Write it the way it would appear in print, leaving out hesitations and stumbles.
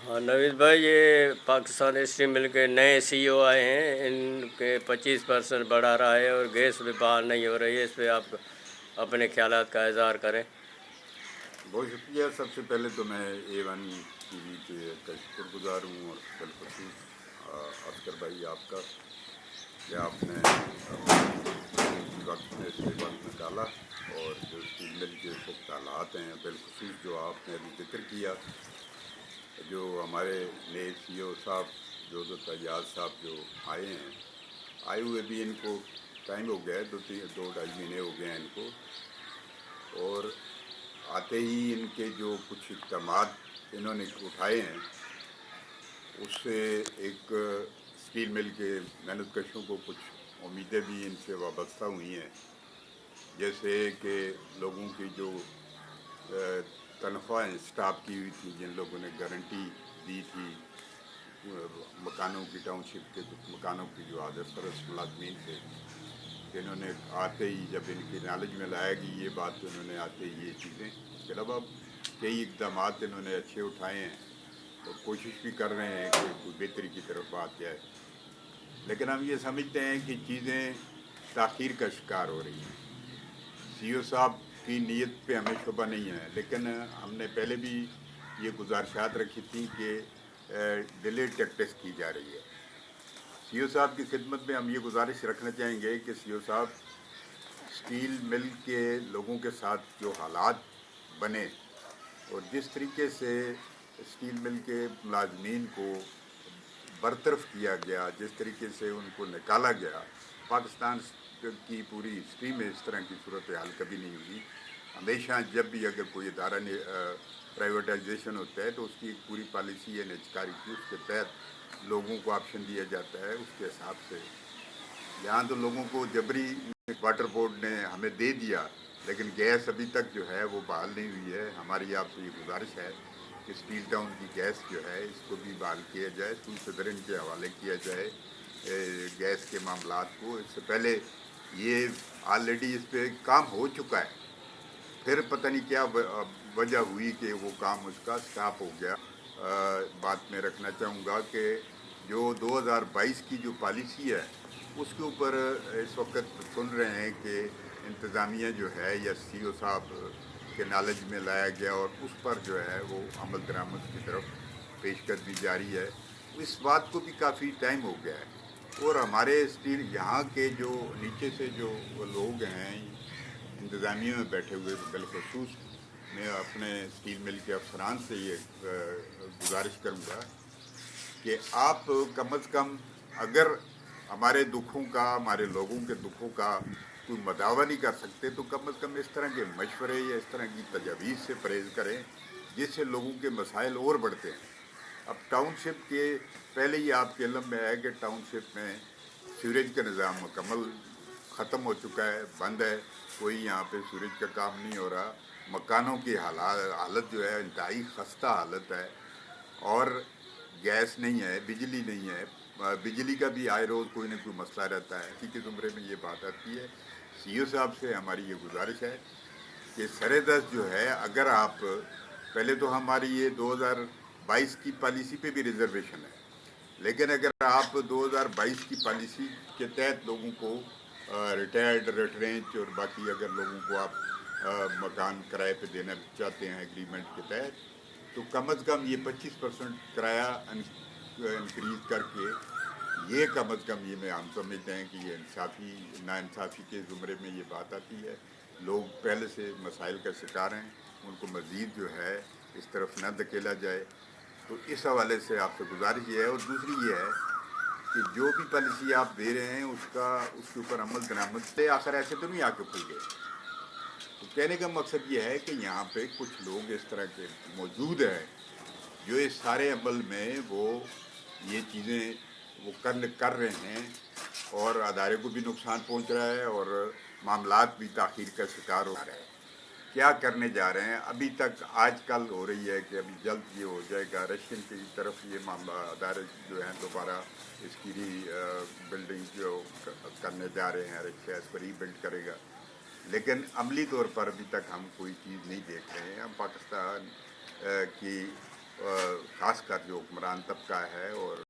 हाँ नवीद भाई, ये पाकिस्तान स्टील मिल के नए सीईओ आए हैं। इनके 25% बढ़ा रहा है और गैस भी बहाल नहीं हो रही है। इस पे आप अपने ख्यालात का इजहार करें। बहुत शुक्रिया। सबसे पहले तो मैं A1 TV के का शुक्रगुजार हूँ और बिलखसूस अस्कर भाई आपका कि आपने कीमती वक्त में से वक्त निकाला और जो स्टील मिल के इस वक्त हालात हैं, बिलखसूस जो आपने अभी जिक्र किया, जो हमारे नए CEO साहब जो तैयार साहब जो आए हैं, आए हुए भी इनको टाइम हो गया है, 2-2.5 महीने हो गए हैं इनको। और आते ही इनके जो कुछ इक़दामात इन्होंने उठाए हैं, उससे एक स्टील मिल के मेहनतकशों को कुछ उम्मीदें भी इनसे वाबस्ता हुई हैं। जैसे कि लोगों की जो तनख्वाहें स्टाफ की हुई थी, जिन लोगों ने गारंटी दी थी मकानों की, टाउनशिप के मकानों की जो आदर सरस मुलाजमीन थे, इन्होंने आते ही जब इनकी नॉलेज में लाया कि ये बात, तो इन्होंने आते ही ये चीज़ें, इसके अलावा कई इक़दामात इन्होंने अच्छे उठाए हैं और कोशिश भी कर रहे हैं कि कोई बेहतरी की तरफ बात जाए। लेकिन हम ये समझते हैं कि चीज़ें ताख़ीर का शिकार हो रही हैं। CEO साहब की नीयत पे हमें शुबा नहीं है, लेकिन हमने पहले भी ये गुजारिशात रखी थी कि डिले टैक्टिस की जा रही है। CEO साहब की खिदमत में हम ये गुजारिश रखना चाहेंगे कि CEO साहब, स्टील मिल के लोगों के साथ जो हालात बने और जिस तरीके से स्टील मिल के मुलाजमीन को बरतरफ किया गया, जिस तरीके से उनको निकाला गया, पाकिस्तान की पूरी हिस्ट्री में इस तरह की सूरत हाल कभी नहीं हुई। हमेशा जब भी अगर कोई इदारा ने प्राइवेटाइजेशन होता है तो उसकी एक पूरी पॉलिसी है निजकारी की, उसके तहत लोगों को ऑप्शन दिया जाता है उसके हिसाब से। यहाँ तो लोगों को जबरी वाटर बोर्ड ने हमें दे दिया, लेकिन गैस अभी तक जो है वो बहाल नहीं हुई है। हमारी आपसे ये गुजारिश है कि स्टील टाउन की गैस जो है इसको भी बहाल किया जाए, सदरन के हवाले किया जाए गैस के मामलात को। इससे पहले ये ऑलरेडी इस पर काम हो चुका है, फिर पता नहीं क्या वजह हुई कि वो काम उसका स्टॉप हो गया। बात में रखना चाहूँगा कि जो 2022 की जो पॉलिसी है उसके ऊपर इस वक्त सुन रहे हैं कि इंतज़ामिया जो है या CEO साहब के नॉलेज में लाया गया और उस पर जो है वो अमल दरामद की तरफ पेशकदमी जारी है। इस बात को भी काफ़ी टाइम हो गया है और हमारे स्टील यहाँ के जो नीचे से जो लोग हैं इंतज़ामिया में बैठे हुए, बिलखसूस मैं अपने स्टील मिल के अफसरान से ये गुजारिश करूँगा कि आप कम अज़ कम अगर हमारे दुखों का, हमारे लोगों के दुखों का कोई मदावा नहीं कर सकते तो कम अज़ कम इस तरह के मशवरे या इस तरह की तजावीज़ से परहेज़ करें जिससे लोगों के मसाइल और बढ़ते हैं। अब टाउनशिप के पहले ही आपके इल्म में है कि टाउनशिप में सीवरेज का निज़ाम मुकम्मल ख़त्म हो चुका है, बंद है, कोई यहाँ पे सीवरेज का काम नहीं हो रहा। मकानों की हालत जो है इंतहाई खस्ता हालत है और गैस नहीं है, बिजली नहीं है। बिजली का भी आए रोज़ कोई ना कोई मसला रहता है। इसी के ज़ुमरे में ये बात आती है। CEO साहब से हमारी ये गुजारिश है कि सरेदस्त जो है, अगर आप पहले तो हमारी ये 2022 की पॉलिसी पे भी रिजर्वेशन है, लेकिन अगर आप 2022 की पॉलिसी के तहत लोगों को रिटायर्ड, रेटरेंच और बाकी अगर लोगों को आप मकान किराए पे देना चाहते हैं एग्रीमेंट के तहत, तो कम अज़ कम ये 25% किराया इंक्रीज करके ये कम अज़ कम ये में हम समझते हैं कि ये नाइंसाफ़ी के ज़ुमरे में ये बात आती है। लोग पहले से मसाइल का शिकार हैं, उनको मज़ीद जो है इस तरफ न धकेला जाए। तो इस हवाले से आपसे गुजारिश ये है। और दूसरी ये है कि जो भी पॉलिसी आप दे रहे हैं उसके ऊपर अमल दरामद से आखिर ऐसे तो नहीं आके खुल गए। तो कहने का मकसद ये है कि यहाँ पे कुछ लोग इस तरह के मौजूद हैं जो इस सारे अमल में वो ये चीज़ें वो कर रहे हैं और अदारे को भी नुकसान पहुँच रहा है और मामलात भी ताख़ीर का शिकार हो रहे हैं। क्या करने जा रहे हैं अभी तक आजकल हो रही है कि अभी जल्द ये हो जाएगा, रशियन की तरफ ये मामला अदारे जो हैं दोबारा इसकी बिल्डिंग जो करने जा रहे हैं, रशिया इस पर रीबिल्ड करेगा, लेकिन अमली तौर पर अभी तक हम कोई चीज़ नहीं देख रहे हैं। हम पाकिस्तान की खासकर जो हुक्मरान तबका है और